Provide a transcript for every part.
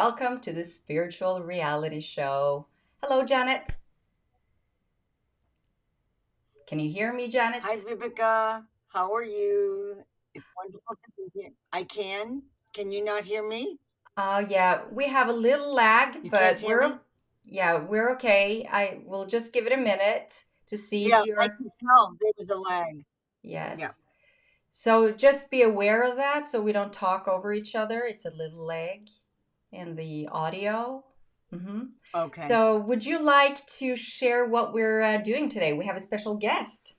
welcome to the Spiritual Reality Show. Hello, Janet. Can you hear me, Janet? Hi, Vivica. How are you? It's wonderful to be here. I can. Can you not hear me? Yeah, we have a little lag, You can't but hear me? we're okay. I will just give it a minute to see Yeah, if I you're can tell there was a lag. Yeah. yes. So just be aware of that so we don't talk over each other. It's a little lag in the audio. hmm Okay. So, would you like to share what we're doing today? We have a special guest.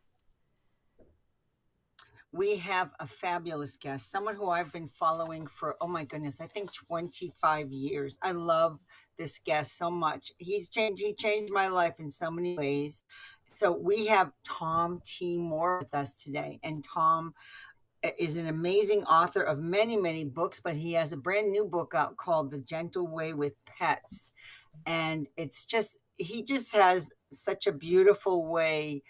We have a fabulous guest, someone who I've been following for, oh my goodness, I think 25 years. I love this guest so much. He changed my life in so many ways. So we have Tom T. Moore with us today. And Tom is an amazing author of many, many books, but he has a brand new book out called The Gentle Way with Pets. And it's just, he just has such a beautiful way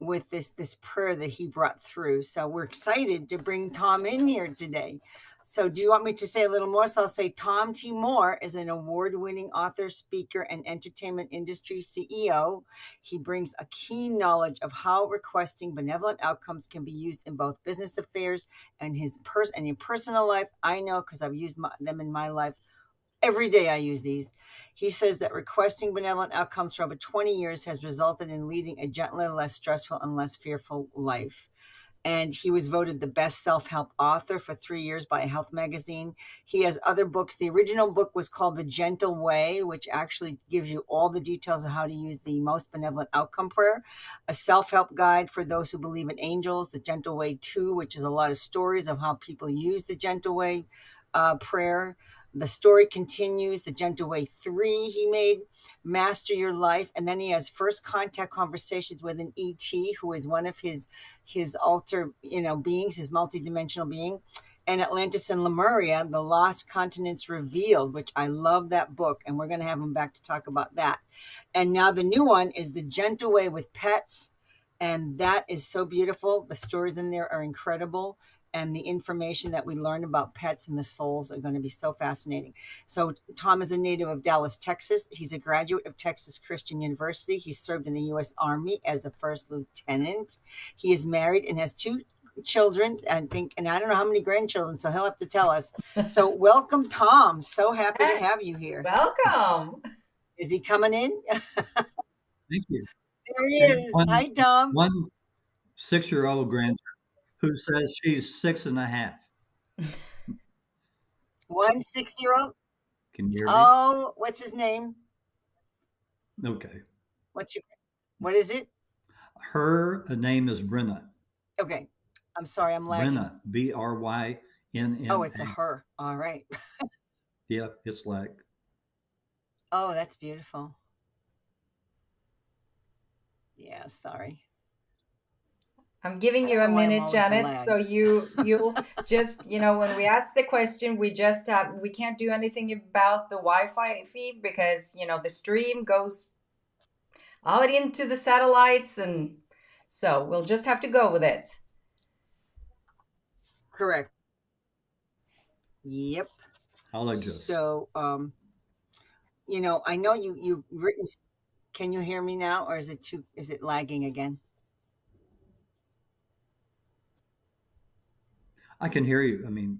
with this prayer that he brought through. So we're excited to bring Tom in here today. So do you want me to say a little more? So I'll say Tom T. Moore is an award-winning author, speaker, and entertainment industry CEO. He brings a keen knowledge of how requesting benevolent outcomes can be used in both business affairs and and your personal life. I know because I've used them in my life. Every day I use these. He says that requesting benevolent outcomes for over 20 years has resulted in leading a gentler, less stressful, and less fearful life. And he was voted the best self-help author for 3 years by Health Magazine. He has other books. The original book was called The Gentle Way, which actually gives you all the details of how to use the most benevolent outcome prayer. A self-help guide for those who believe in angels, The Gentle Way 2, which is a lot of stories of how people use the Gentle Way prayer. The story continues, The Gentle Way 3 he made, Master Your Life, and then he has first contact conversations with an ET who is one of his alter, beings, his multidimensional being, and Atlantis and Lemuria, The Lost Continents Revealed, which I love that book, and we're going to have him back to talk about that. And now the new one is The Gentle Way with Pets, and that is so beautiful. The stories in there are incredible, and the information that we learn about pets and the souls are going to be so fascinating. So Tom is a native of Dallas, Texas. He's a graduate of Texas Christian University. He served in the U.S. Army as a first lieutenant. He is married and has two children, and I don't know how many grandchildren, so he'll have to tell us. So welcome, Tom. So happy to Hey, have you here. welcome. Is he coming in? Thank you. There he And is. Hi, Tom. one 6-year-old grandson who says she's 6.5. 1 6-year-old. Can you hear me? Oh, what's his name? Okay. What's your, what is it? Her name is Brenna. Okay. I'm sorry, I'm lagging. Brenna, Brynnna. Oh, it's a her. All right. Yeah, it's like Oh, that's beautiful. Yeah, sorry. I'm giving I you don't a know why I'm minute, always the Janet. So lag. you'll just, when we ask the question, we can't do anything about the Wi-Fi feed because, the stream goes out into the satellites, and so we'll just have to go with it. Correct. Yep. I'll adjust. So, I know you've written. Can you hear me now, or is it lagging again? I can hear you. I mean,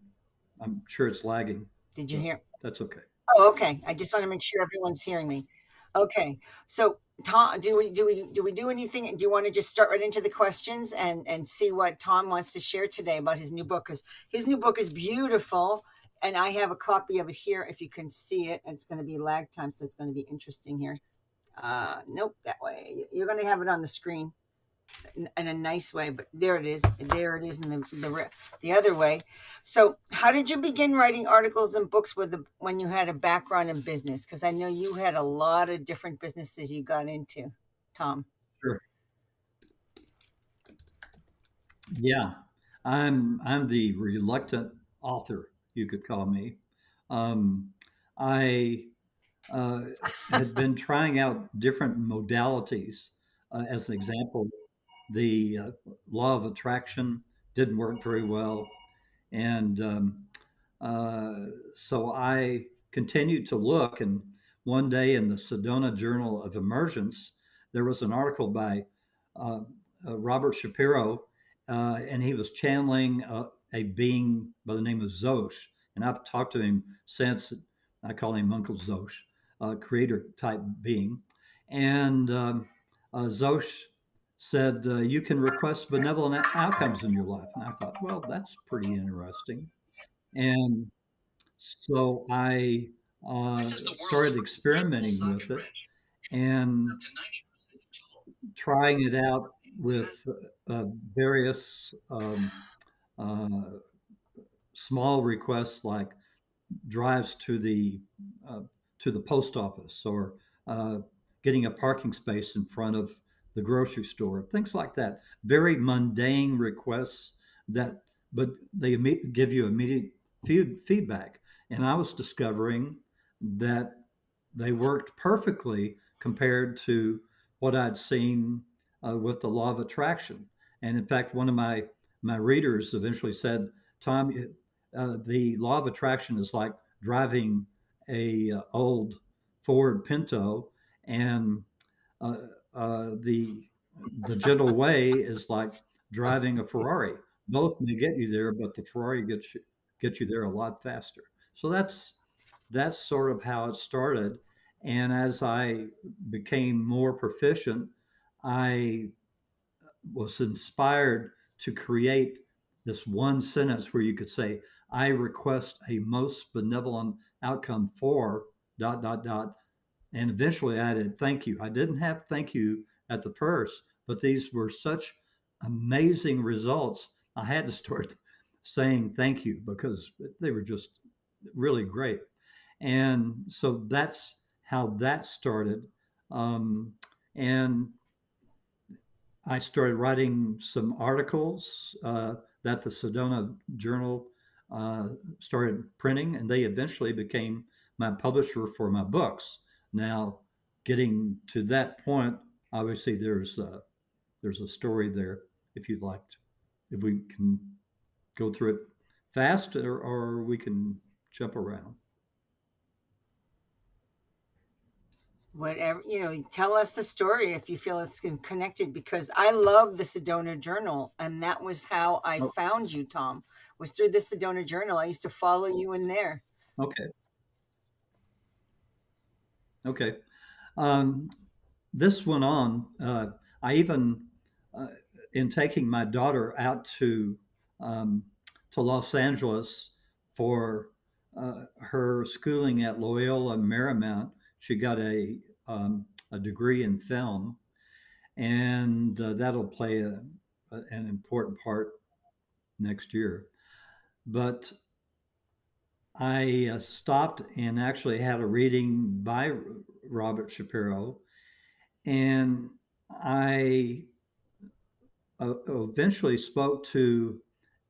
I'm sure it's lagging, Did you but hear? that's okay. Oh, okay. I just want to make sure everyone's hearing me. Okay. So, Tom, do we do anything? Do you want to just start right into the questions and see what Tom wants to share today about his new book? Because his new book is beautiful, and I have a copy of it here. If you can see it, it's going to be lag time, so it's going to be interesting here. Nope, that way. You're going to have it on the screen in a nice way, but there it is. There it is in the other way. So, how did you begin writing articles and books when you had a background in business? Because I know you had a lot of different businesses you got into, Tom. Sure. Yeah. I'm the reluctant author, you could call me. Um, I uh, had been trying out different modalities. As an example, the law of attraction didn't work very well. And so I continued to look, and one day in the Sedona Journal of Emergence, there was an article by uh, Robert Shapiro, and he was channeling a being by the name of Zosh. And I've talked to him since. I call him Uncle Zosh, creator type being. And Zosh said, you can request benevolent outcomes in your life. And I thought, well, that's pretty interesting. And so I started experimenting with it and trying it out with uh, various uh, small requests like drives uh, to the post office or uh, getting a parking space in front of the grocery store, things like that. Very mundane requests that, but they give you immediate feedback. And I was discovering that they worked perfectly compared to what I'd seen with the law of attraction. And in fact, one of my readers eventually said, Tom, the law of attraction is like driving a old Ford Pinto, and uh, the gentle way is like driving a Ferrari. Both may get you there, but the Ferrari gets you there a lot faster. So that's sort of how it started. And as I became more proficient, I was inspired to create this one sentence where you could say, I request a most benevolent outcome for dot dot dot, and eventually I added thank you. I didn't have thank you at the first, but these were such amazing results. I had to start saying thank you because they were just really great. And so that's how that started. Um, and I started writing some articles that the Sedona Journal started printing, and they eventually became my publisher for my books. Now, getting to that point, obviously there's a story there. If you'd like, if we can go through it fast, or we can jump around. Whatever, tell us the story if you feel it's connected, because I love the Sedona Journal, and that was how I Oh, found you, Tom, was through the Sedona Journal. I used to follow you in there. okay, okay. Um, this went on. I even, uh, in taking my daughter out um, to Los Angeles for her schooling at Loyola Marymount, she got a degree in film, and that'll play an important part next year. But I stopped and actually had a reading by Robert Shapiro, and I eventually spoke to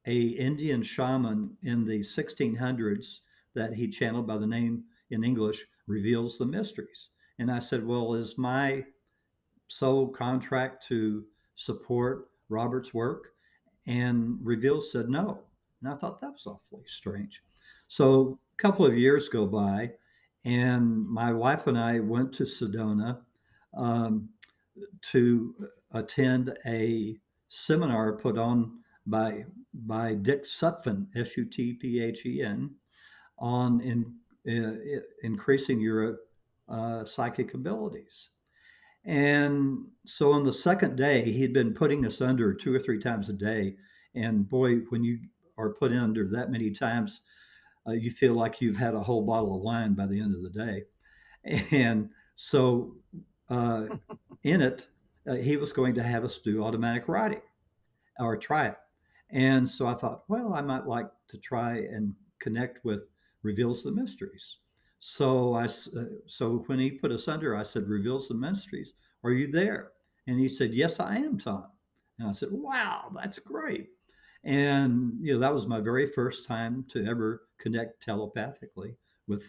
a Indian shaman in the 1600s that he channeled by the name in English reveals the mysteries. And I said, well, is my sole contract to support Robert's work? And reveals said no. And I thought that was awfully strange. So a couple of years go by, and my wife and I went to Sedona um, to attend a seminar put on by Dick Sutphen, Sutphen, on increasing your psychic abilities. And so on the second day, he'd been putting us under two or three times a day. And boy, when you are put under that many times, you feel like you've had a whole bottle of wine by the end of the day. And so uh, in it, he was going to have us do automatic writing or try it. And so I thought, well, I might like to try and connect with Reveals the Mysteries. So when he put us under, I said, Reveals the Mysteries, are you there? And he said, yes, I am, Tom. And I said, wow, that's great. And that was my very first time to ever connect telepathically with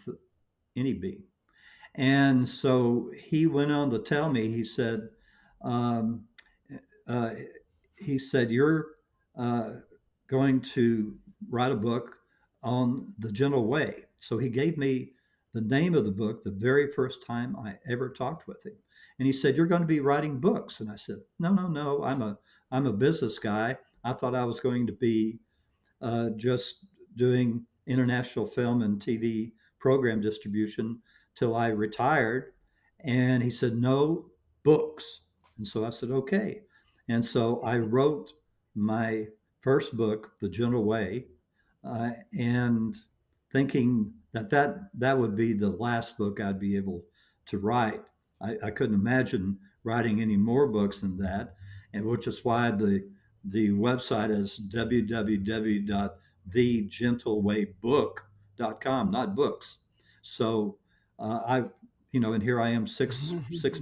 any being. And so he went on to tell me, um, uh, he said, you're uh, going to write a book on the gentle way. So he gave me the name of the book the very first time I ever talked with him. And he said, "You're going to be writing books." And I said, "No, no, no. I'm a business guy. I thought I was going to be just doing international film and TV program distribution till I retired." And he said, "No, books." And so I said, "Okay." And so I wrote my first book, The Gentle Way, and thinking that, that would be the last book I'd be able to write. I couldn't imagine writing any more books than that, and which is why the website is www.thegentleWayBook.com, not books. So I, and here I am six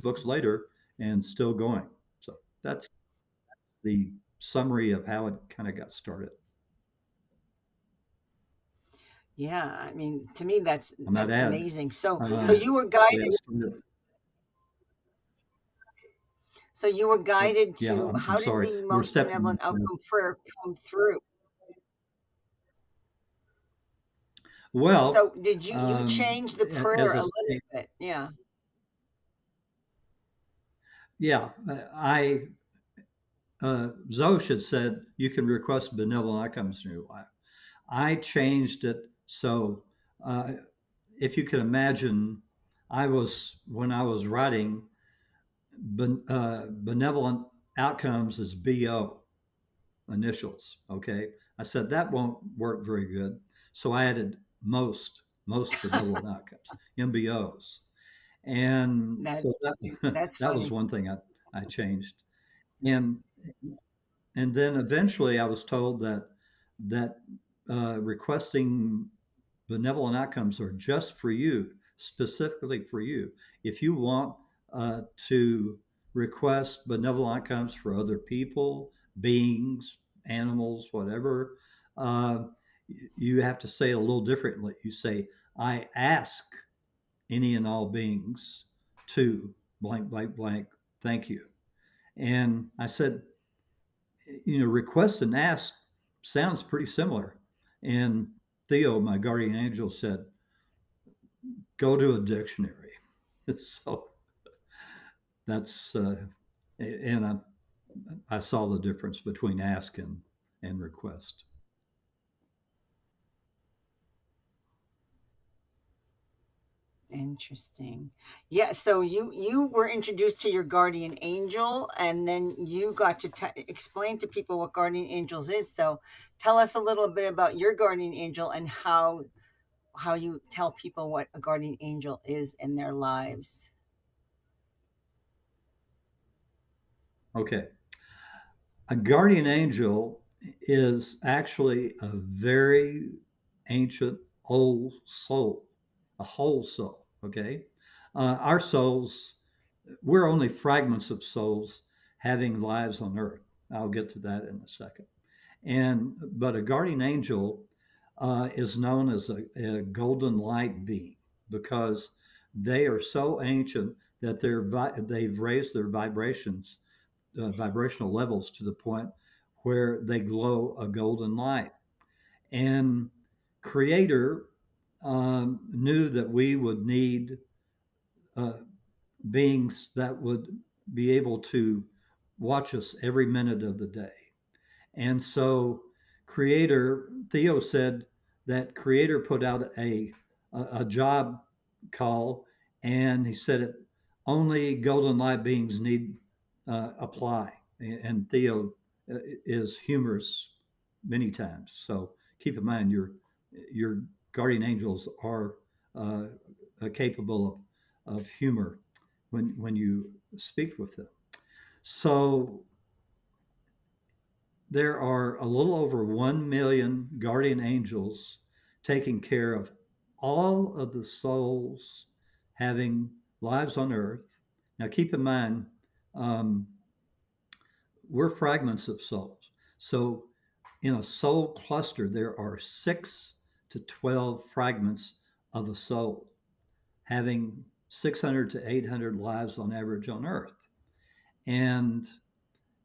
books later and still going. So that's the summary of how it kind of got started. Yeah, I mean, to me, I might that's add, amazing. So, ironically, I started. so you were guided Yeah, to. I'm How did sorry. the We're most stepping. benevolent outcome prayer come through? Well, So, did you change the prayer as a I little say, bit? Yeah, yeah, Zosh had said you can request benevolent outcomes in your life. I changed it so uh, if you can imagine, when I was writing benevolent outcomes is BO initials. Okay, I said that won't work very good, so I added most benevolent outcomes MBOs, and so that's that that's that was funny. one thing I changed, and and then eventually I was told that requesting benevolent outcomes are just for you, specifically for you. If you want to request benevolent outcomes for other people, beings, animals, whatever, uh, you have to say it a little differently. You say, "I ask any and all beings to blank, blank, blank, thank you." And I said, request and ask sounds pretty similar. And Theo, my guardian angel, said, "Go to a dictionary." So that's, and I saw the difference between ask and request. Interesting. Yeah, so you were introduced to your guardian angel, and then you got to explain to people what guardian angels is. So, tell us a little bit about your guardian angel and how you tell people what a guardian angel is in their lives. Okay. A guardian angel is actually a very ancient old soul, a whole soul. Okay. Our souls, we're only fragments of souls having lives on earth. I'll get to that in a second. But a guardian angel is known as a golden light being because they are so ancient that they've raised their vibrational levels to the point where they glow a golden light. And Creator knew that we would need uh, beings that would be able to watch us every minute of the day. And so Creator, Theo said that Creator put out a job call, and he said it only golden light beings need apply. And Theo is humorous many times. So keep in mind your guardian angels are uh, capable of humor when you speak with them. So there are a little over 1 million guardian angels taking care of all of the souls having lives on earth. Now, keep in mind, um, we're fragments of souls. So, in a soul cluster, there are 6 to 12 fragments of a soul having 600 to 800 lives on average on earth. And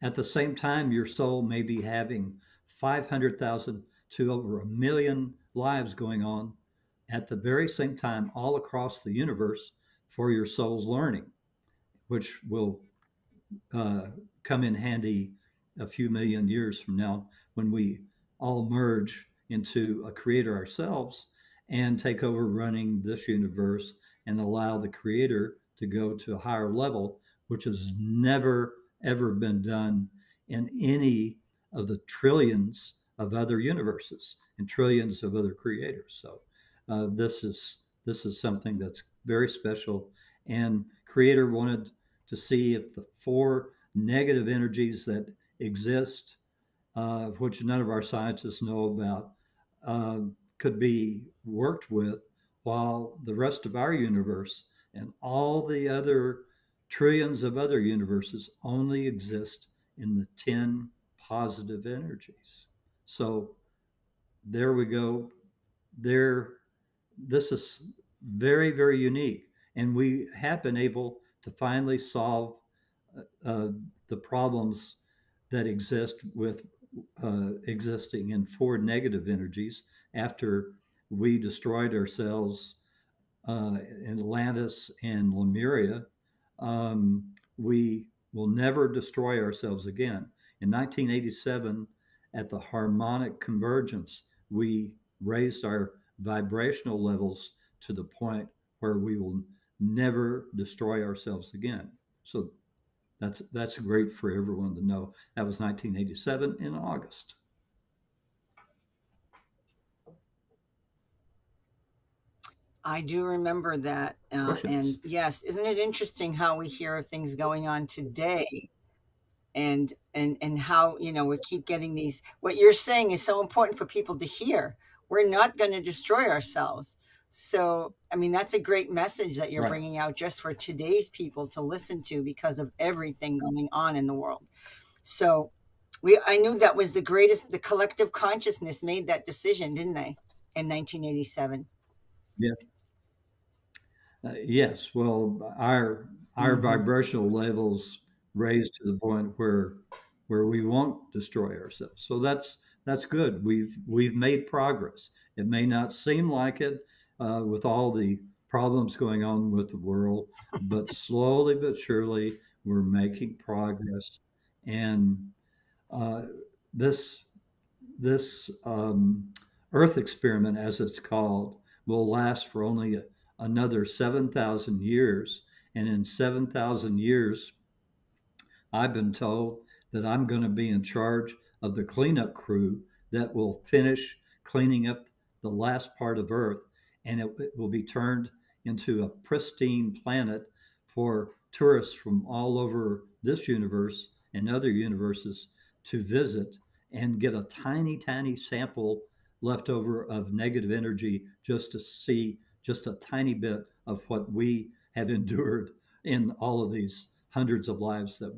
at the same time, your soul may be having 500,000 to over a million lives going on at the very same time all across the universe for your soul's learning, which will uh, come in handy a few million years from now when we all merge into a creator ourselves and take over running this universe and allow the creator to go to a higher level, which has never, ever been done in any of the trillions of other universes and trillions of other creators. So this is something that's very special. And creator wanted to see if the four negative energies that exist, which none of our scientists know about, uh, could be worked with, while the rest of our universe and all the other trillions of other universes only exist in the 10 positive energies. So there we go. There, this is very, very unique. And we have been able to finally solve uh, the problems that exist with existing in four negative energies after we destroyed ourselves in Atlantis and Lemuria. Um, we will never destroy ourselves again. In 1987, at the harmonic convergence, we raised our vibrational levels to the point where we will never destroy ourselves again. So that's great for everyone to know. That was 1987 in August. I do remember that. And Questions? yes, isn't it interesting how we hear of things going on today, and how, we keep getting these, what you're saying is so important for people to hear. We're not going to destroy ourselves. So, I mean, that's a great message that you're Right. bringing out just for today's people to listen to because of everything going on in the world. So, I knew that was the collective consciousness made that decision, didn't they, in 1987? Yes. Yes. Well, our Mm-hmm. vibrational levels raised to the point where we won't destroy ourselves. So that's good. We've made progress. It may not seem like it with all the problems going on with the world, but slowly but surely we're making progress. And uh, this this Earth experiment, as it's called, will last for only another 7,000 years. And in 7,000 years, I've been told that I'm going to be in charge of the cleanup crew that will finish cleaning up the last part of Earth, and it will be turned into a pristine planet for tourists from all over this universe and other universes to visit and get a tiny, tiny sample left over of negative energy just to see just a tiny bit of what we have endured in all of these hundreds of lives that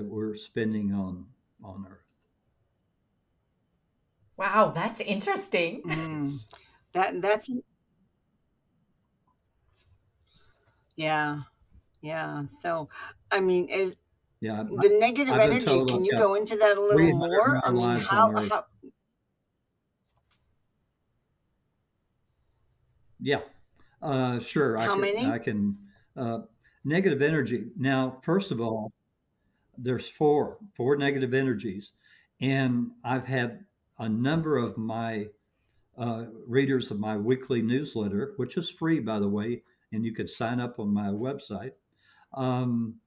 we're spending on Earth. Wow, that's interesting. Mm. That's yeah, yeah. So, I mean, is Yeah, the negative I've been energy, told can I've you got go into that a little 300 more? I more mean, lives on Earth. how Yeah, sure. I how could. I many? can. Uh, Negative energy. Now, first of all, there's four negative energies, and I've had a number of my readers of my weekly newsletter, which is free, by the way, and you could sign up on my website. Um,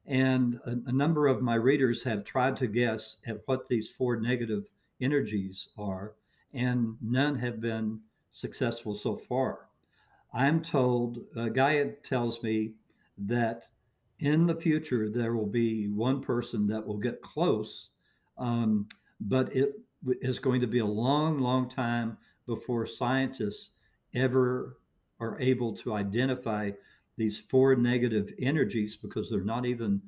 And a number of my readers have tried to guess at what these four negative energies are, and none have been successful so far. I'm told, Gaia tells me that in the future there will be one person that will get close, um, but it is going to be a long, long time before scientists ever are able to identify these four negative energies because they're not even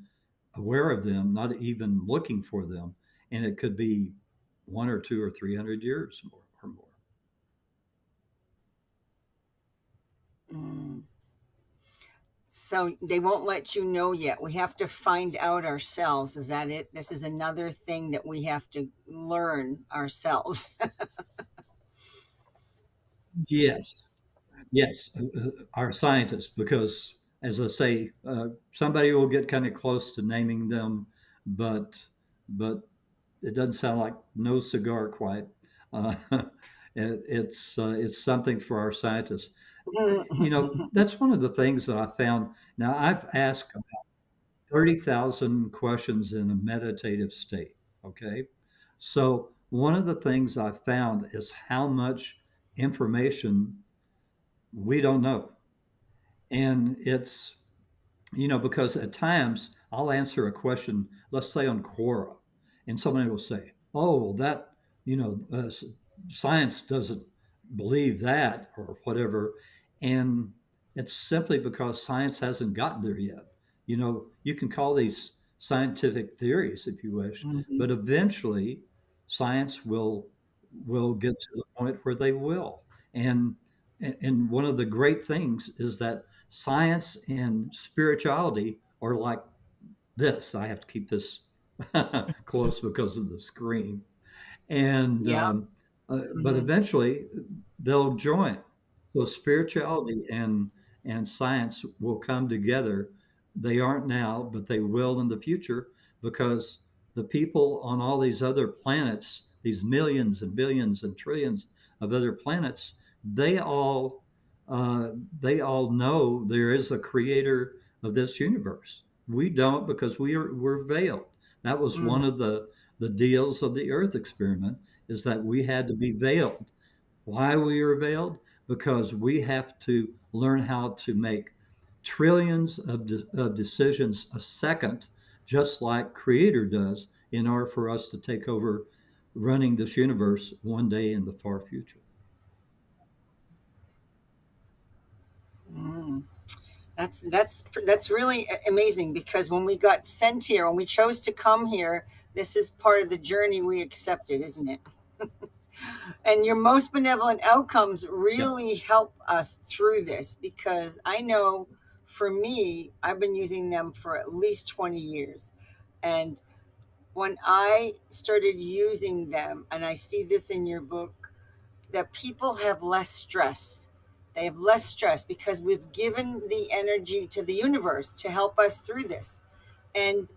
aware of them, not even looking for them. And it could be 1 or 2 or 300 years or more. Mm. So they won't let you know yet. We have to find out ourselves. Is that it? This is another thing that we have to learn ourselves. Yes. Yes, our scientists, because as I say, somebody will get kind of close to naming them, but but it doesn't sound like no cigar quite. Uh, it's something for our scientists. That's one of the things that I found. Now I've asked 30,000 questions in a meditative state. Okay, so one of the things I found is how much information we don't know, and because at times I'll answer a question, let's say on Quora, and somebody will say, "Oh, well, that science doesn't believe that," or whatever, and it's simply because science hasn't gotten there yet. You can call these scientific theories if you wish, Mhm. but eventually science will get to the point where they will. And and one of the great things is that science and spirituality are like this. I have to keep this close because of the screen. And Yeah. but Mhm. eventually they'll join. So spirituality and science will come together. They aren't now, but they will in the future because the people on all these other planets, these millions and billions and trillions of other planets, they all uh, they all know there is a creator of this universe. We don't because we're veiled. That was Mm. one of the deals of the Earth experiment is that we had to be veiled. Why we are veiled? Because we have to learn how to make trillions of decisions a second, just like Creator does, in order for us to take over running this universe one day in the far future. Mm. That's really amazing because when we got sent here, when we chose to come here, this is part of the journey we accepted, isn't it? And your most benevolent outcomes Yeah. really help us through this because I know for me, I've been using them for at least 20 years. And when I started using them, and I see this in your book, that people have less stress. They have less stress because we've given the energy to the universe to help us through this. And,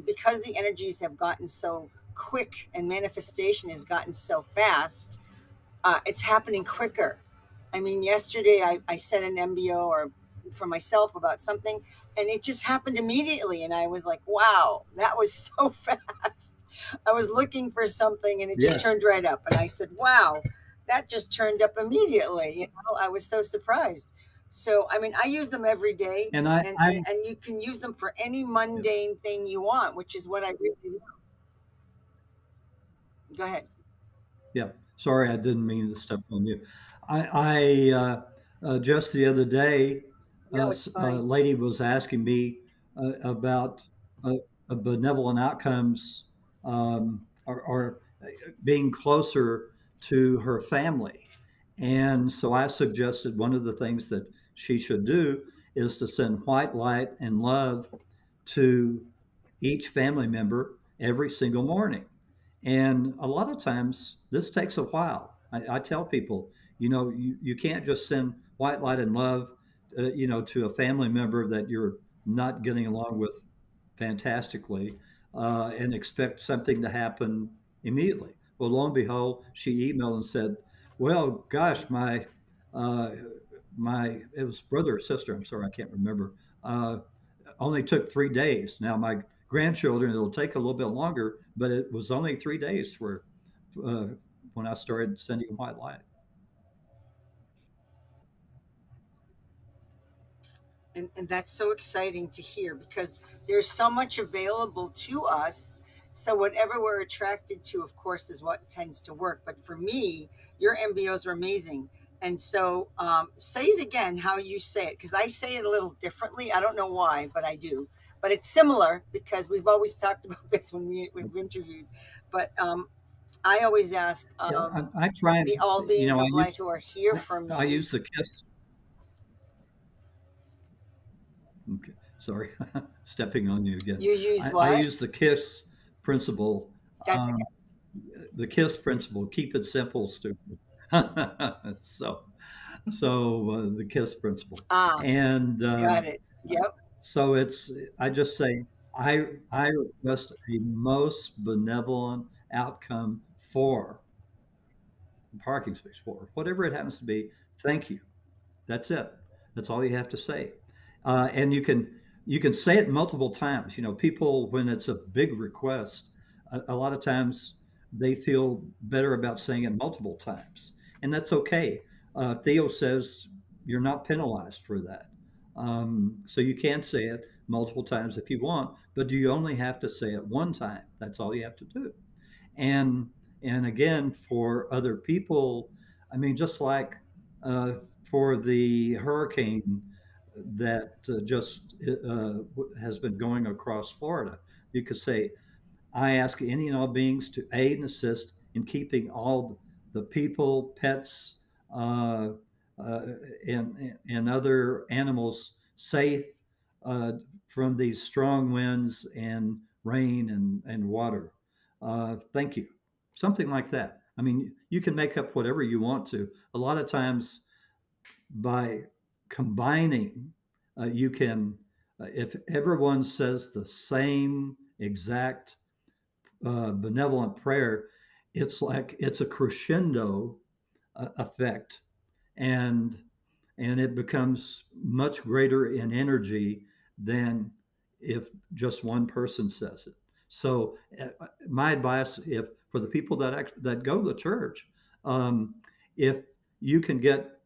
because the energies have gotten so quick and manifestation has gotten so fast, it's happening quicker. I mean, yesterday I sent an MBO or for myself about something, and it just happened immediately. And I was like, wow, that was so fast. I was looking for something and it just Yes. turned right up. And I said, wow, that just turned up immediately. I was so surprised. So, I mean, I use them every day, And I, and, I and, and you can use them for any yeah. mundane thing you want, which is what I really love. Go ahead. Yeah, sorry, I didn't mean to step on you. Just the other day, No, it's a fine. lady was asking me about uh, benevolent outcomes or being closer to her family. And so I suggested one of the things that she should do is to send white light and love to each family member every single morning. And a lot of times this takes a while. I tell people, you can't just send white light and love, to a family member that you're not getting along with fantastically and expect something to happen immediately. Well, lo and behold, she emailed and said, "Well, gosh, uh, my it was brother or sister. I'm sorry, I can't remember. Uh, only took 3 days. Now my grandchildren, it'll take a little bit longer, but it was only 3 days for uh, when I started sending white light." And that's so exciting to hear because there's so much available to us. So whatever we're attracted to, of course, is what tends to work. But for me, your MBOs are amazing. And so say it again how you say it because I say it a little differently. I don't know why, but I do. But it's similar because we've always talked about this when we've interviewed. But I always ask, Yeah, I try and be all beings I of light who are here I, for I me. use the kiss. Okay, sorry, stepping on you again. You use I what? use the KISS principle. That's Um, the KISS principle. Keep it simple, stupid. So, So the KISS principle, Ah, and got it. Yep. so it's I just say I request a most benevolent outcome for the parking space for whatever it happens to be. Thank you. That's it. That's all you have to say. And you can say it multiple times. You know, people when it's a big request, a lot of times they feel better about saying it multiple times, and that's okay. Theo says you're not penalized for that, so you can say it multiple times if you want, but you only have to say it one time. That's all you have to do. And and again for other people, I mean, just like uh, for the hurricane that just has been going across Florida, you could say, I ask any and all beings to aid and assist in keeping all the people, pets, uh, uh, and other animals safe uh, from these strong winds and rain and water. Thank you. Something like that. I mean, you can make up whatever you want to. A lot of times, by combining, you can, if everyone says the same exact benevolent prayer, it's like it's a crescendo effect, and it becomes much greater in energy than if just one person says it. So my advice, if for the people that go to church, um, if you can get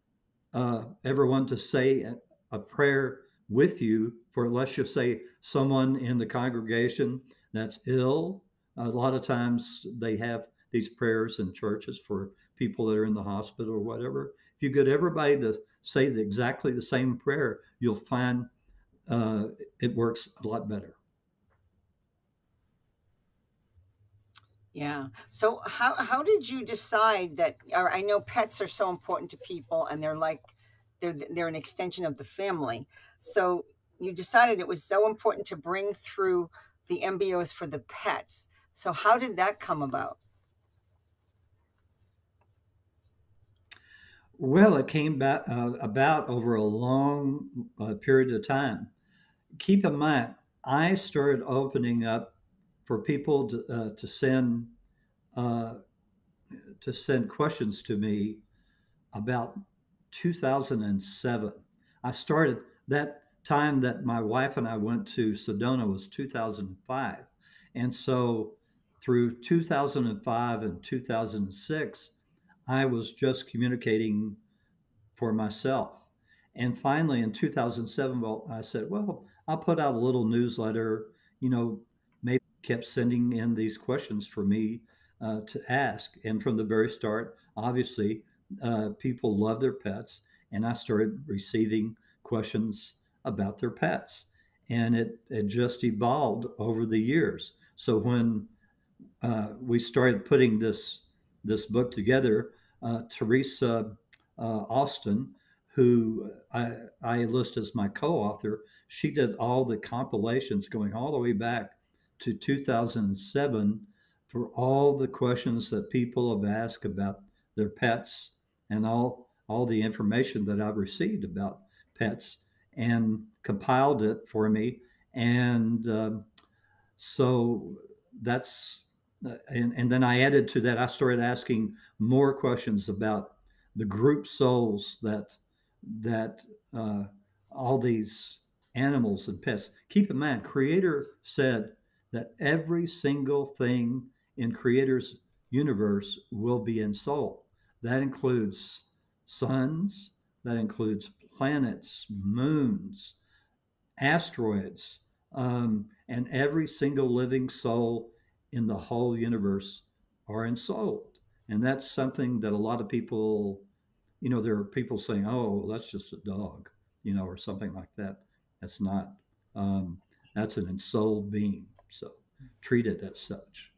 everyone to say a prayer with you for, let's just say, someone in the congregation that's ill. A lot of times they have these prayers in churches for people that are in the hospital or whatever. If you get everybody to say exactly the same prayer, you'll find uh, it works a lot better. Yeah. So how did you decide that? Or I know pets are so important to people, and they're like they're an extension of the family. So you decided it was so important to bring through the embryos for the pets. So how did that come about? Well, it came back about over a long period of time. Keep in mind, I started opening up for people uh, to send questions to me about 2007. I started that time that my wife and I went to Sedona was 2005, and so through 2005 and 2006, I was just communicating for myself. And finally, in 2007, well, I said, well, I'll put out a little newsletter, you know, maybe kept sending in these questions for me to ask. And from the very start, obviously, people love their pets. And I started receiving questions about their pets. And it just evolved over the years. So when we started putting this book together. Teresa Austin, who I list as my co-author, she did all the compilations going all the way back to 2007 for all the questions that people have asked about their pets and all the information that I've received about pets and compiled it for me. And so that's and then I added to that. I started asking more questions about the group souls that uh, all these animals and pets. Keep in mind, Creator said that every single thing in Creator's universe will be ensouled. That includes suns. That includes planets, moons, asteroids, and every single living soul in the whole universe are ensouled. And that's something that a lot of people, there are people saying, oh, that's just a dog, or something like that. That's not. Um, that's an ensouled being. So treat it as such.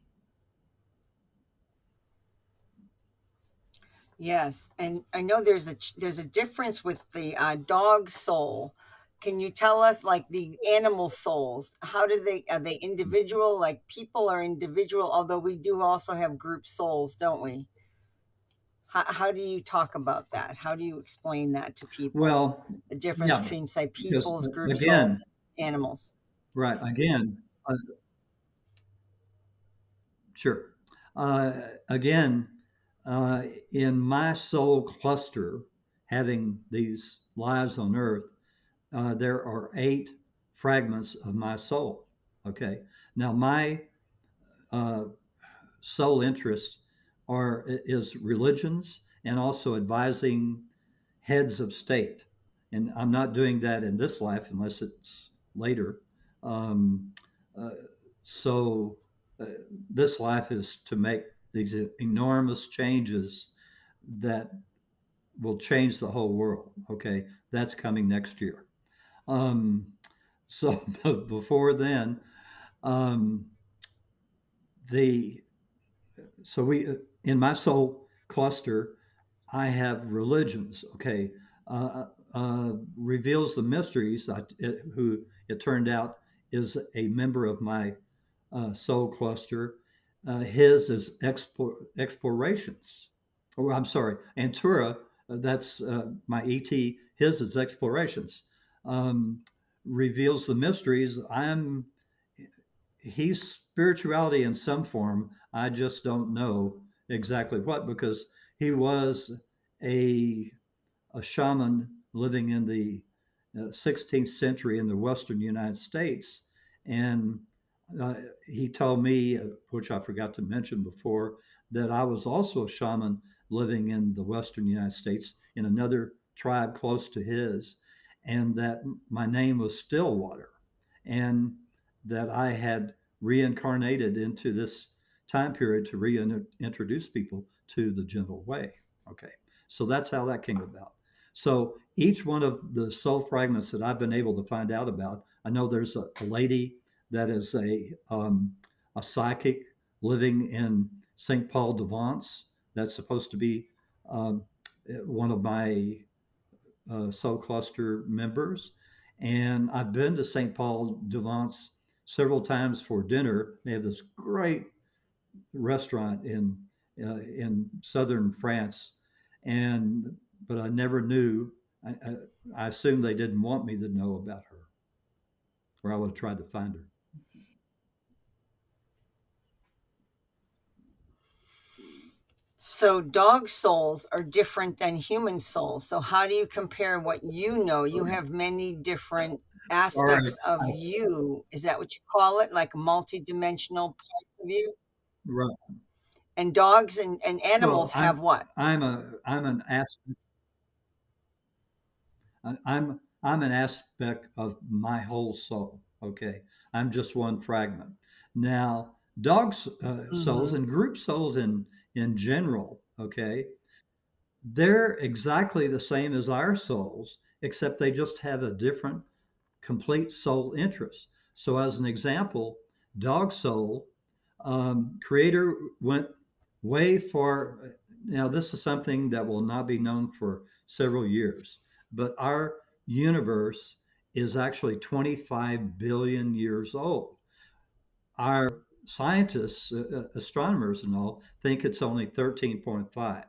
Yes, and I know there's a difference with the dog soul. Can you tell us, like, the animal souls? How do they are they individual? Like, people are individual, although we do also have group souls, don't we? How do you talk about that? How do you explain that to people? Well, The difference yeah, between, say, because people's group souls again, and animals. right, again, sure. Uh, again, uh, in my soul cluster, having these lives on earth, there are 8 fragments of my soul. Okay. Now, my uh, sole interest is religions and also advising heads of state. And I'm not doing that in this life unless it's later. Um, uh, so uh, this life is to make these enormous changes that will change the whole world. Okay, that's coming next year. Um, so before then, um, the so we in my soul cluster, I have religions. Okay, reveals the mysteries. Who it turned out is a member of my soul cluster. His is explorations. Or I'm sorry, Antura. That's my ET. His is explorations. Um, reveals the mysteries. He's spirituality in some form. I just don't know exactly what because he was a a shaman living in the 16th century in the western United States. And uh, he told me, which I forgot to mention before, that I was also a shaman living in the western United States in another tribe close to his, and that my name was Stillwater, and that I had reincarnated into this time period to reintroduce people to the gentle way. Okay, so that's how that came about. So each one of the soul fragments that I've been able to find out about, I know there's a lady that is a psychic living in St. Paul de Vence. That's supposed to be um, one of my soul cluster members. And I've been to St. Paul de Vence several times for dinner. They have this great restaurant in southern France, and but I never knew. I assumed they didn't want me to know about her, or I would have tried to find her. So dog souls are different than human souls. So how do you compare what you know? You have many different All right, aspects of you. Is that what you call it? Like multidimensional parts of you? right. And dogs and Well, animals have what? I'm an aspect I'm an aspect of my whole soul. Okay, I'm just one fragment. Now, dogs souls Hmm. and group souls in general. Okay, they're exactly the same as our souls, except they just have a different complete soul interest. So, as an example, dog soul, creator went way far. Now, this is something that will not be known for several years, but our universe is actually 25 billion years old. Our scientists, astronomers, and all think it's only 13.5.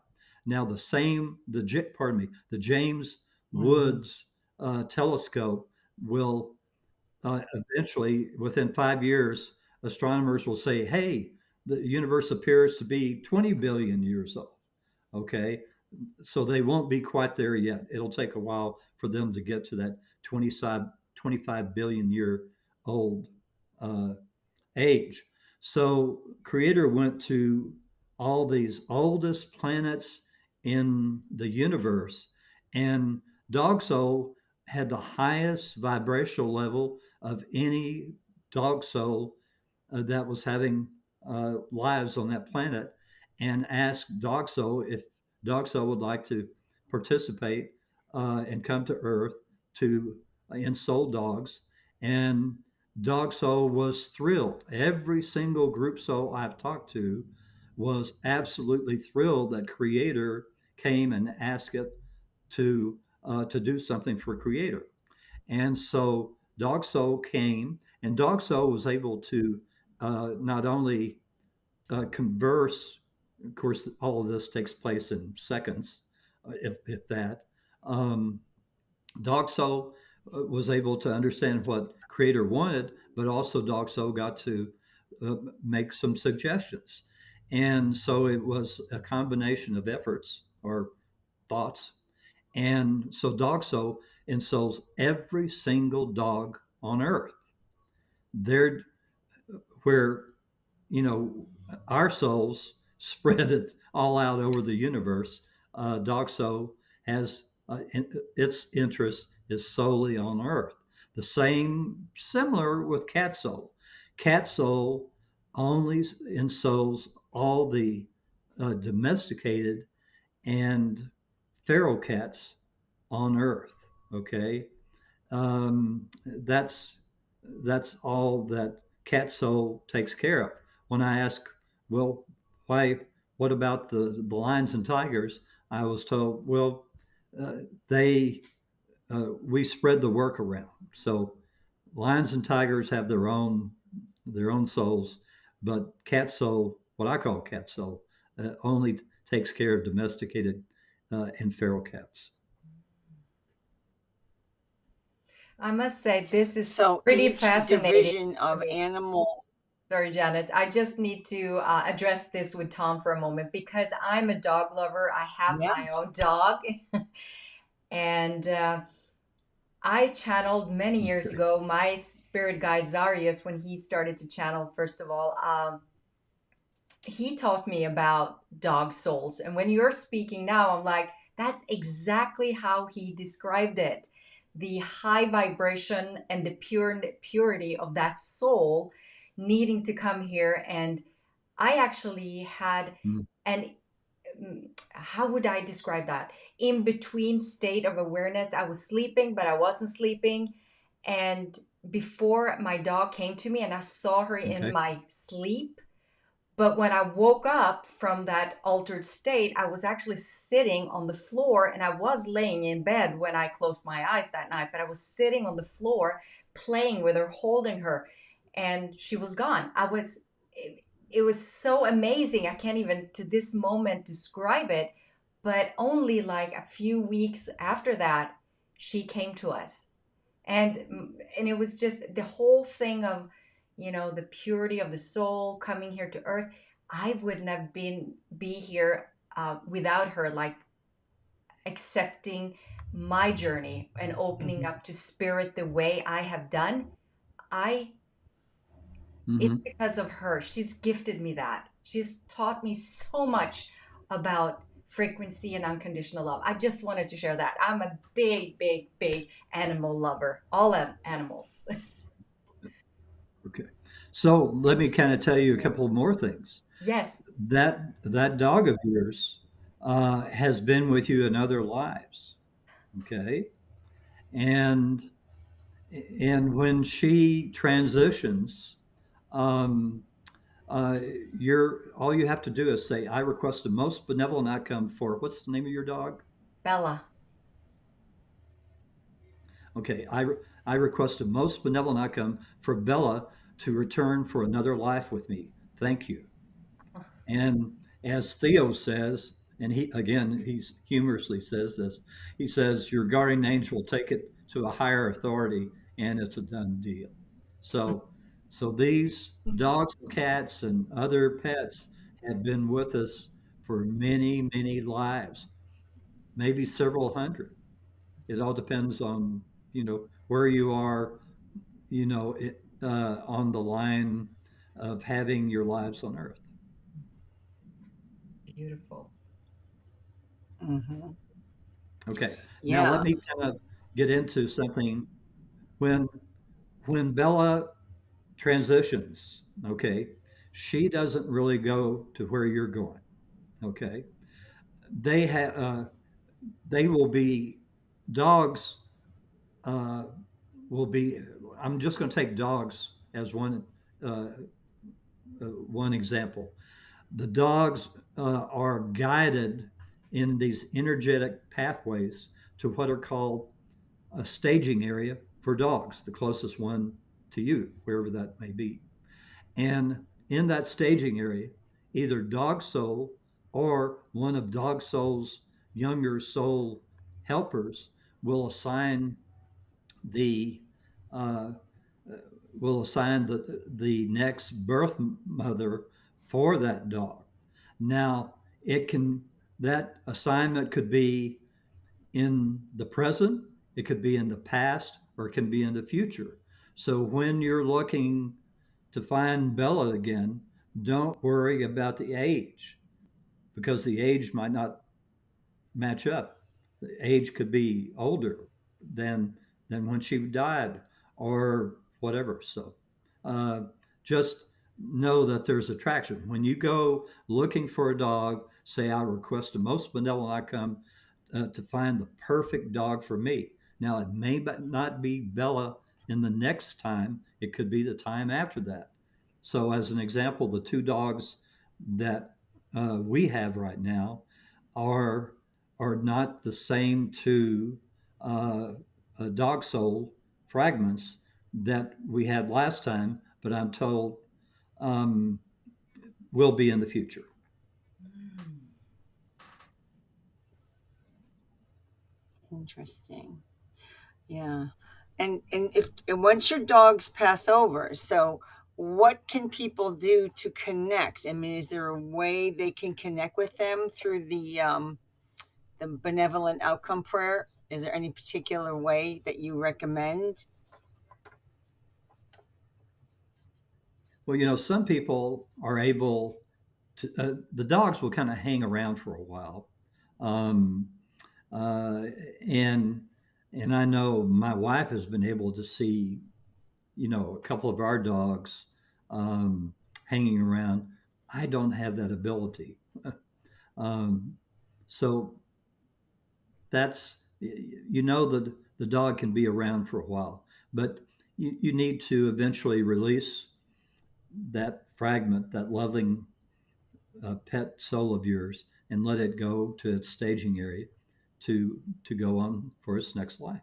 Now, pardon me, the James Hmm. Woods telescope will eventually, within 5 years, astronomers will say, hey, the universe appears to be 20 billion years old. Okay. So they won't be quite there yet. It'll take a while for them to get to that 25 billion year old uh, age. So Creator went to all these oldest planets in the universe, and Dog Soul had the highest vibrational level of any dog soul that was having lives on that planet, and asked Dog Soul if Dog Soul would like to participate and come to Earth to ensoul dogs. And Dog Soul was thrilled. Every single group soul I've talked to was absolutely thrilled that Creator came and asked it to do something for Creator. And so Dog Soul came, and Dog Soul was able to not only converse. Of course, all of this takes place in seconds, if that. Um, Dog Soul was able to understand what Creator wanted, but also Dog Soul got to make some suggestions. And so it was a combination of efforts or thoughts. And so Dog Soul insouls every single dog on earth. They're where, you know, our souls spread it all out over the universe. Dog Soul has its interest is solely on Earth. The same, similar with Cat Soul. Cat Soul only ensouls all the domesticated and feral cats on Earth. Okay, that's all that Cat Soul takes care of. When I ask, well, why? What about the lions and tigers? I was told, well, they we spread the work around. So lions and tigers have their own souls, but Cat Soul, what I call Cat Soul, only takes care of domesticated and feral cats. I must say, this is So pretty each fascinating division for of me. animals, Sorry, Janet. I just need to address this with Tom for a moment because I'm a dog lover. I have yeah, my own dog. And I channeled many years Okay. ago my spirit guide Zarius when he started to channel, first of all. He taught me about dog souls. And when you're speaking now, I'm like, that's exactly how he described it. The high vibration and the purity of that soul needing to come here. And I actually had Mm. an how would I describe that? In between state of awareness. I was sleeping, but I wasn't sleeping. And before my dog came to me and I saw her in Okay. my sleep, but when I woke up from that altered state, I was actually sitting on the floor and I was laying in bed when I closed my eyes that night, but I was sitting on the floor playing with her, holding her, and she was gone. It was so amazing. I can't even to this moment describe it, but only like a few weeks after that, she came to us, and it was just the whole thing of, the purity of the soul coming here to earth. I wouldn't have been be here without her, like accepting my journey and opening mhm, up to spirit the way I have done. I It's Hmm. because of her. She's gifted me that. She's taught me so much about frequency and unconditional love. I just wanted to share that. I'm a big, big, big animal lover. All animals. Okay. So let me kind of tell you a yeah. couple more things. Yes, That dog of yours has been with you in other lives. Okay. And when she transitions, um, uh, you're all you have to do is say, "I request the most benevolent outcome for what's the name of your dog?" Bella. Okay, I request a most benevolent outcome for Bella to return for another life with me. Thank you. And as Theo says, and he again he's humorously says this, he says your guardian angel will take it to a higher authority and it's a done deal. So these dogs and cats and other pets have been with us for many, many lives, maybe several hundred. It all depends on, where you are, on the line of having your lives on earth. Beautiful. Hmm. Okay. Now let Yeah. me kind of get into something. When Bella transitions, okay, she doesn't really go to where you're going. Okay. They have they will be dogs uh, will be. I'm just going to take dogs as uh, one example. The dogs are guided in these energetic pathways to what are called a staging area for dogs, the closest one to you, wherever that may be. And in that staging area, either dog soul or one of Dog Soul's younger soul helpers will assign the uh, the next birth mother for that dog. Now, it can that assignment could be in the present, it could be in the past, or it can be in the future. So when you're looking to find Bella again, don't worry about the age because the age might not match up. The age could be older than when she died or whatever. So uh, just know that there's attraction. When you go looking for a dog, say I request a most benevolent outcome to find the perfect dog for me. Now it may not be Bella in the next time. It could be the time after that. So as an example, the two dogs that we have right now are not the same two uh, dog soul fragments that we had last time, but I'm told um, will be in the future. Mm. Interesting. Yeah. And if and once your dogs pass over, so what can people do to connect? I mean, is there a way they can connect with them through the benevolent outcome prayer? Is there any particular way that you recommend? Well, some people are able to, the dogs will kind of hang around for a while. Um, uh, and I know my wife has been able to see, a couple of our dogs um, hanging around. I don't have that ability. Um, so that's that the dog can be around for a while, but you need to eventually release that fragment, that loving pet soul of yours, and let it go to its staging area to go on for its next life.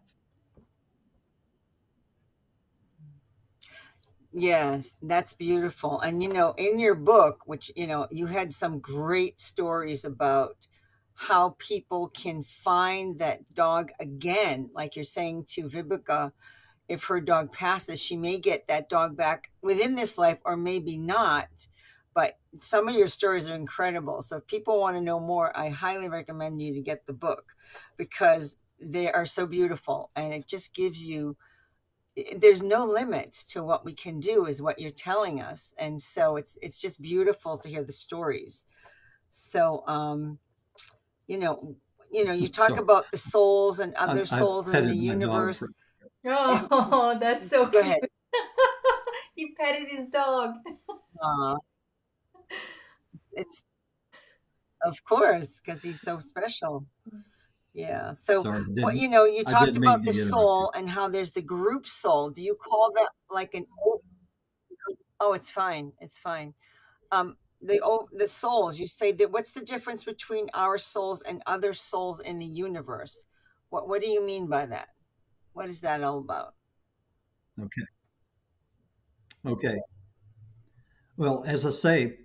Yes, that's beautiful. And in your book, which you had some great stories about how people can find that dog again. Like you're saying to Vibica, if her dog passes, she may get that dog back within this life or maybe not. But some of your stories are incredible. So if people want to know more, I highly recommend you to get the book because they are so beautiful and it just gives you there's no limits to what we can do is what you're telling us, and so it's just beautiful to hear the stories. So you know you talk Sorry, about the souls and other I've souls in the petted my dog universe. for. And Oh, that's so go cute. ahead. He petted his dog. uh, it's of course because he's so special. Yeah, so Sorry, what didn't you I talked didn't mean about to the interrupt you. soul and how there's the group soul. Do you call that like an oh, it's fine, it's fine. The souls, you say that what's the difference between our souls and other souls in the universe? What do you mean by that? What is that all about? Okay, okay. Well, as I say,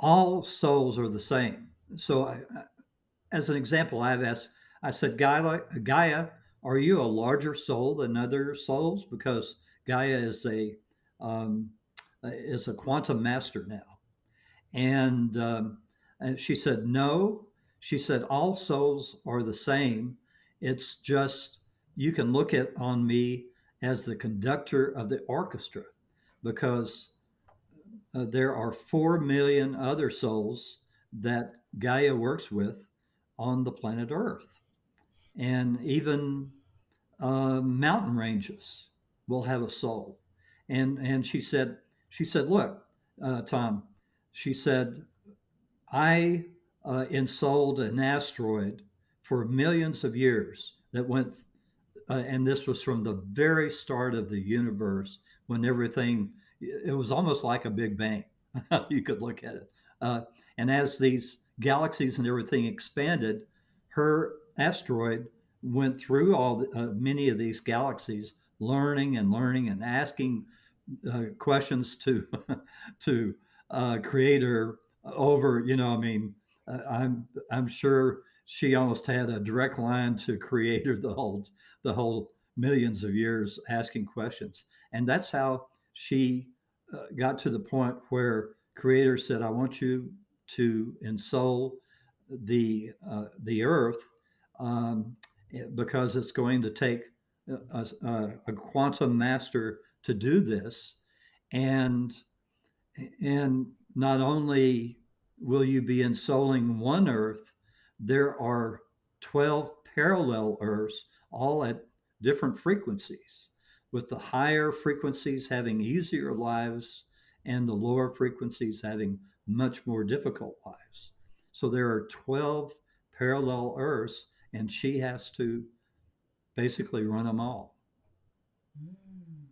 all souls are the same. So, as an example, I said, Gaia, are you a larger soul than other souls? Because Gaia um, is a quantum master now. And she said, no. She said, all souls are the same. It's just you can look at on me as the conductor of the orchestra because there are 4 million other souls that Gaia works with on the planet Earth. And even mountain ranges will have a soul. And she said, look, Tom, she said, I ensouled an asteroid for millions of years that went and this was from the very start of the universe when everything it was almost like a big bang. You could look at it, uh, and as these galaxies and everything expanded, her asteroid went through many of these galaxies, learning and asking questions to to creator over I mean I'm sure she almost had a direct line to Creator the whole millions of years asking questions, and that's how she got to the point where Creator said, "I want you to ensoul the earth um, because it's going to take a quantum master to do this, and and not only will you be ensouling one earth, there are 12 parallel earths, all at different frequencies, with the higher frequencies having easier lives and the lower frequencies having much more difficult lives. So there are 12 parallel earths, and she has to basically run them all. Mm.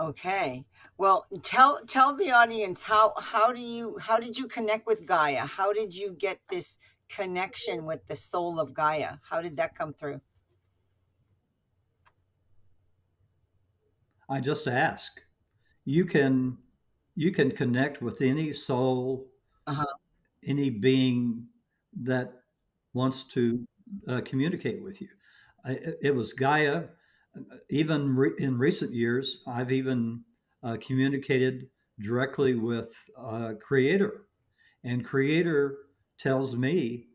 Okay. Well, tell the audience how did you connect with Gaia? How did you get this connection with the soul of Gaia? How did that come through? I just ask. You can you can connect with any soul, Uh-huh. any being that wants to communicate with you. It was Gaia. Even in recent years, I've even communicated directly with Creator, and Creator tells me,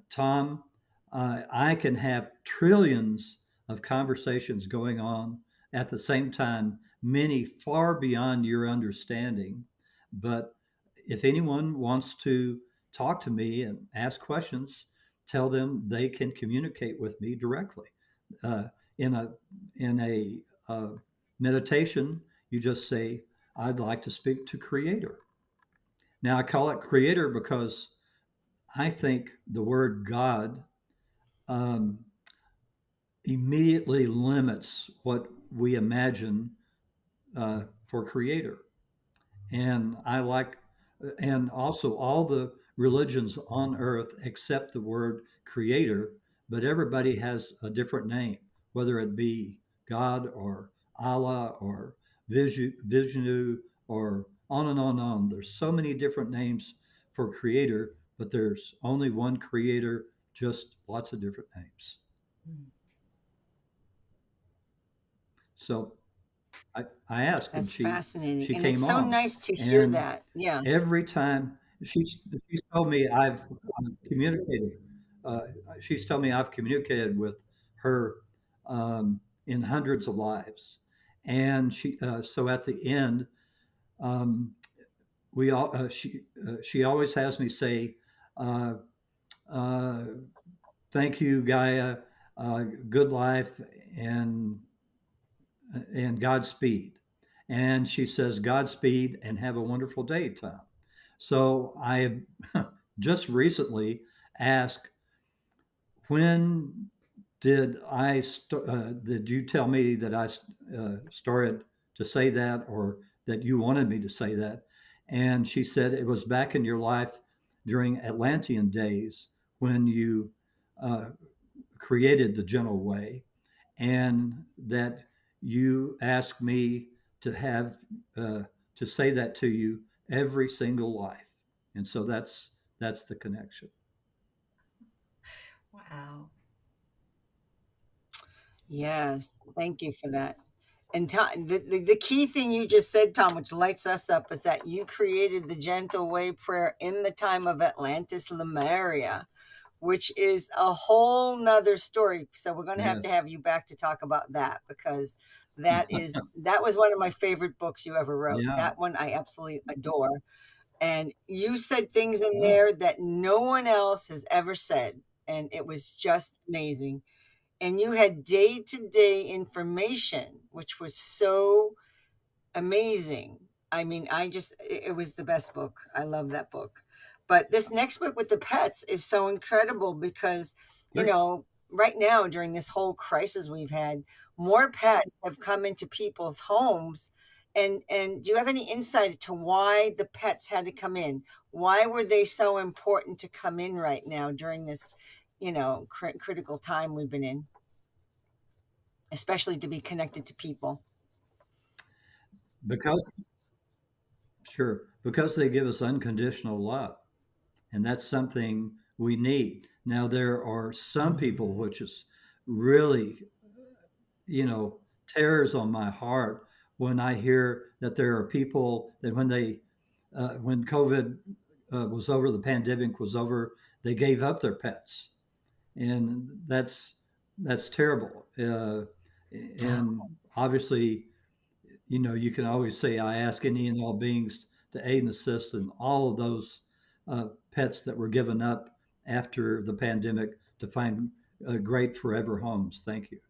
Tom, I can have trillions of conversations going on at the same time, many far beyond your understanding. But if anyone wants to talk to me and ask questions, tell them they can communicate with me directly. Uh, in a in a meditation, you just say, "I'd like to speak to Creator." Now I call it Creator because I think the word God um, immediately limits what we imagine for creator. And I like, and also all the religions on earth accept the word creator, but everybody has a different name, whether it be God or Allah or Vishnu or on and on and on. There's so many different names for creator, but there's only one creator, just lots of different names. Mm. So I asked, and That's she fascinating. she And it's came so on, nice to hear and that. Yeah. every time she's told me I've communicated, uh, she's told me I've communicated with her in hundreds of lives, and so at the end, um, we all she always has me say, uh, uh, "Thank you, Gaia, good life, and Godspeed." And she says, Godspeed and have a wonderful day, Tom. So I just recently asked, when did you tell me that I started to say that, or that you wanted me to say that? And she said it was back in your life during Atlantean days when you uh, created the gentle way, and that you ask me to have uh, to say that to you every single life, and so that's the connection. Wow. Yes. Thank you for that. And Tom, the key thing you just said, Tom, which lights us up, is that you created the gentle way prayer in the time of Atlantis Lemuria, which is a whole nother story. So we're going to Yes. have you back to talk about that, because that was one of my favorite books you ever wrote. Yeah. That one I absolutely adore. And you said things in Oh, there that no one else has ever said, and it was just amazing. And you had day to day information, which was so amazing. I mean, it was the best book. I love that book. But this next book with the pets is so incredible because, great. right now during this whole crisis we've had, more pets have come into people's homes. And do you have any insight to why the pets had to come in? Why were they so important to come in right now during this, critical time we've been in, especially to be connected to people? Because Sure, because they give us unconditional love, and that's something we need. Now, there are some people Mhm. which is really, you know, tears on my heart when I hear that there are people that when COVID was over, the pandemic was over, they gave up their pets, and that's terrible. And obviously, you can always say, I ask any and all beings to aid and assist in all of those pets that were given up after the pandemic to find great forever homes. Thank you.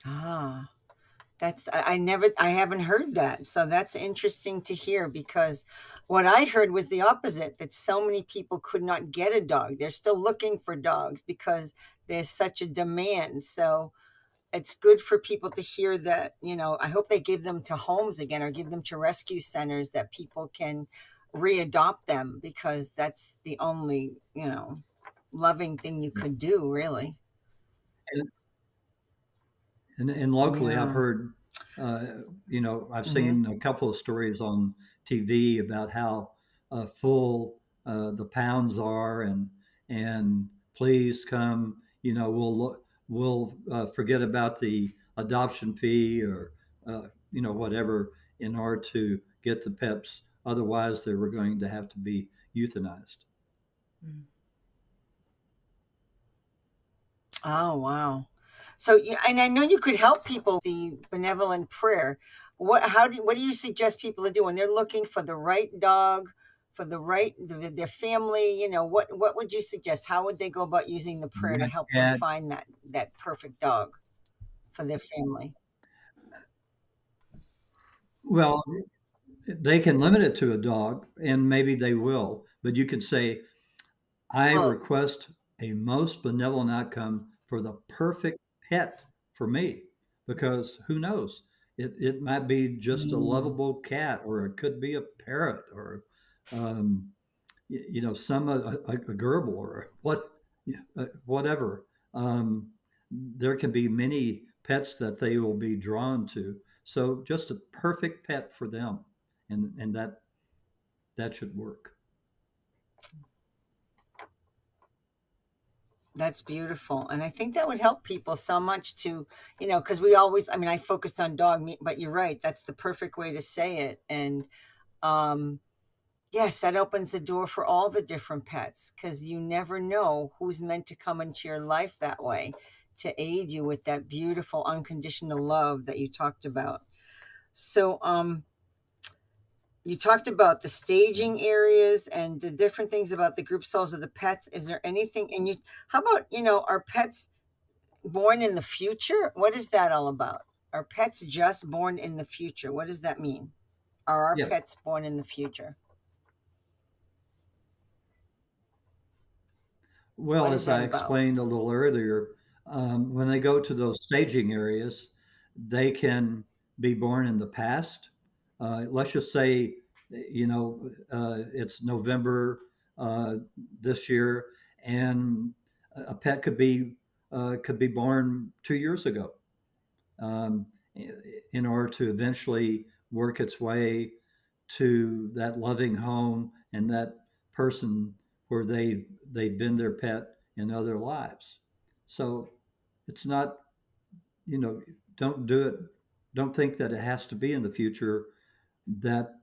Ah, I never I haven't heard that. So that's interesting to hear because what I heard was the opposite, that so many people could not get a dog. They're still looking for dogs because there's such a demand. So it's good for people to hear that, I hope they give them to homes again or give them to rescue centers that people can readopt them because that's the only, loving thing you could do, really. And, and locally, I've Yeah. heard, uh, I've Hmm. seen a couple of stories on TV about how full the pounds are, and please come. We'll forget about the adoption fee or whatever in order to get the peps. Otherwise, they were going to have to be euthanized. Mm. Oh, wow. So, yeah, and I know you could help people with the benevolent prayer. What do you suggest people to do when they're looking for the right dog, for their family? What would you suggest? How would they go about using the prayer to Right, help them Cat. find that perfect dog for their family? Well, they can limit it to a dog, and maybe they will, but you could say, I Well, request a most benevolent outcome for the perfect pet for me, because who knows? It might be just a mm, lovable cat, or it could be a parrot, or um, some a gerbil, or whatever. Um, there can be many pets that they will be drawn to. So just a perfect pet for them, and that should work. that's beautiful. And I think that would help people so much to, because we always, I mean, I focused on dog meat, but you're right. That's the perfect way to say it. And, um, yes, that opens the door for all the different pets because you never know who's meant to come into your life that way to aid you with that beautiful unconditional love that you talked about. So, you talked about the staging areas and the different things about the group souls of the pets. Is there anything, and how about, are pets born in the future? What is that all about? Are pets just born in the future? What does that mean? Are our Yeah. pets born in the future? Well, What is as that I about? explained a little earlier, when they go to those staging areas, they can be born in the past. Let's just say, it's November uh, this year, and a pet could be born 2 years ago, um, in order to eventually work its way to that loving home and that person where they've been their pet in other lives. So it's not, you know, don't do it. Don't think that it has to be in the future. That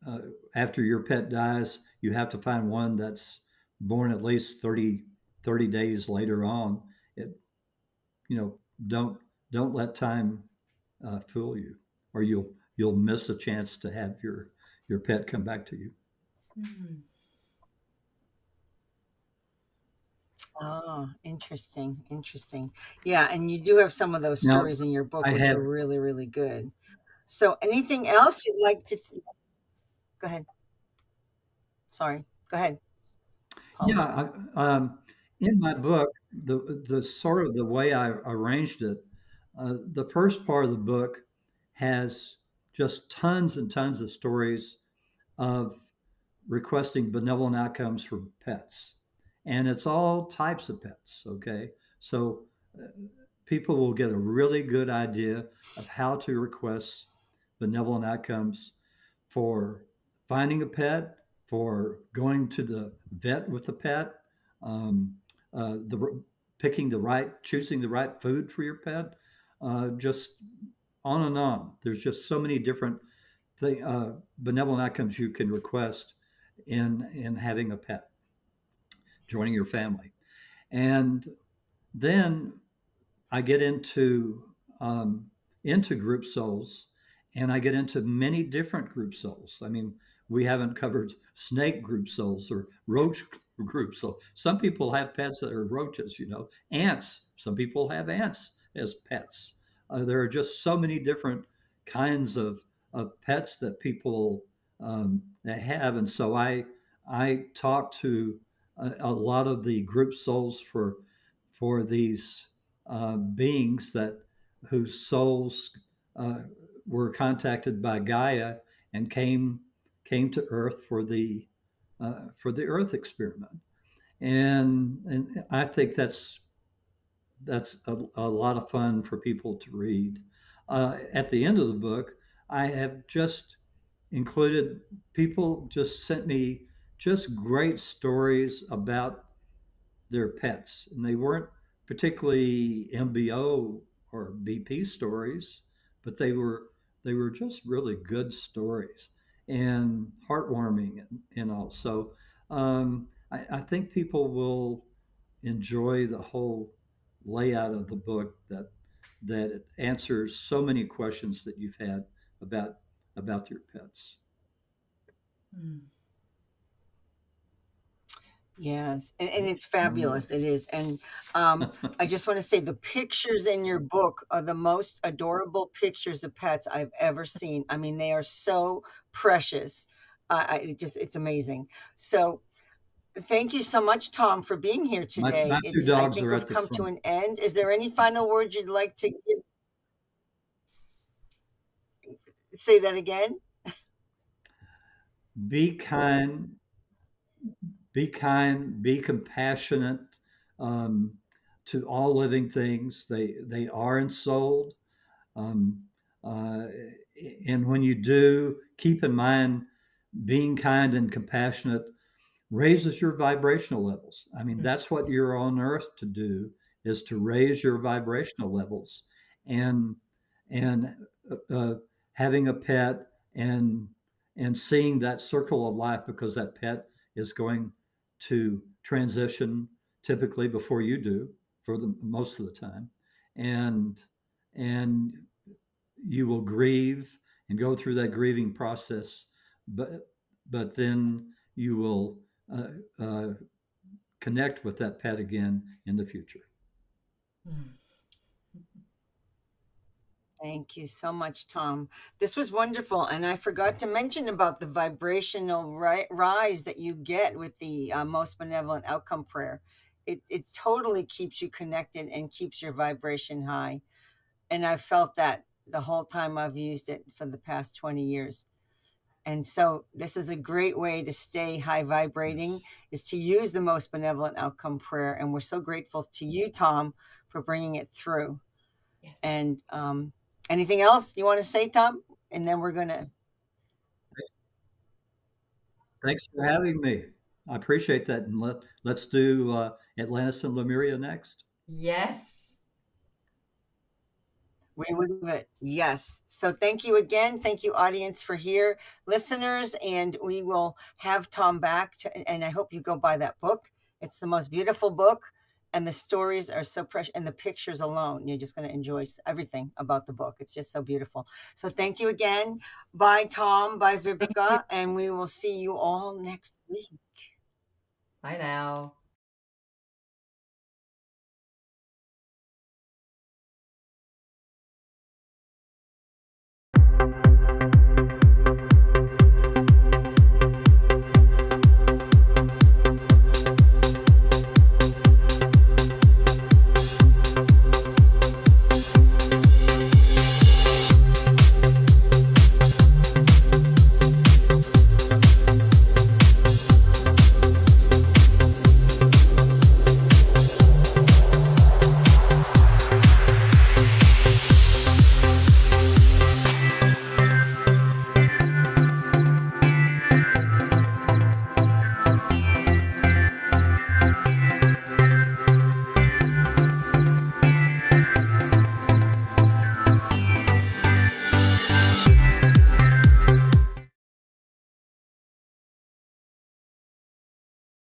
uh, after your pet dies, you have to find one that's born at least 30 days later on. It, you know, don't don't let time fool you, or you'll miss a chance to have your pet come back to you. Mm. Oh, interesting, interesting. Yeah, and you do have some of those Now, stories in your book, I which have are really, really good. So, anything else you'd like to go ahead. Sorry, go ahead. yeah, Apologize. in my book, the sort of the way I arranged it, the first part of the book has just tons and tons of stories of requesting benevolent outcomes for pets, and it's all types of pets. Okay, so people will get a really good idea of how to request benevolent outcomes for finding a pet, for going to the vet with a pet, um, the picking the right, choosing the right food for your pet, just on and on. There's just so many different benevolent outcomes you can request in having a pet, joining your family, and then I get into group souls, and I get into many different group souls. I mean, we haven't covered snake group souls or roach group souls. Some people have pets that are roaches. Ants. Some people have ants as pets. There are just so many different kinds of pets that people that have, and so I talk to a lot of the group souls for these beings that whose souls uh, were contacted by Gaia and came to Earth for the Earth experiment. And I think that's a lot of fun for people to read. At the end of the book, I have just included people just sent me just great stories about their pets, and they weren't particularly MBO or BP stories, but they were just really good stories and heartwarming and all. So I think people will enjoy the whole layout of the book that it answers so many questions that you've had about about your pets. Mm. Yes, and it's One more. fabulous, it is, and, I just wanna say the pictures in your book are the most adorable pictures of pets I've ever seen. I mean, they are so precious. It's amazing. So, thank you so much, Tom, for being here My today. two I dogs think are we've at the come to front. an end. Is there any final words you'd like to give say that again? Be kind, be compassionate um, to all living things. They are ensouled, um, uh, and when you do, keep in mind being kind and compassionate raises your vibrational levels. I mean, Mm. that's what you're on earth to do, is to raise your vibrational levels. And and having a pet and seeing that circle of life, because that pet is going to transition typically before you do, for the most of the time, and and you will grieve and go through that grieving process, but then you will uh, uh, connect with that pet again in the future. Mm. Thank you so much, Tom. This was wonderful. And I forgot to mention about the vibrational rise that you get with the most benevolent outcome prayer. It totally keeps you connected and keeps your vibration high. And I've felt that the whole time I've used it for the past 20 years. And so this is a great way to stay high vibrating, Yes. is to use the most benevolent outcome prayer. And we're so grateful to you, Tom, for bringing it through. Yes. And anything else you want to say, Tom? And then we're going to, Thanks for having me. I appreciate that. And let's do Atlantis and Lemuria next. Yes. we would do it. Yes. So thank you again. Thank you, audience, for here, listeners. And we will have Tom back. And I hope you go buy that book. It's the most beautiful book. And the stories are so precious. And the pictures alone, you're just going to enjoy everything about the book. It's just so beautiful. So thank you again. Bye, Tom. Bye, Thank you. Vivica. And we will see you all next week. Bye now.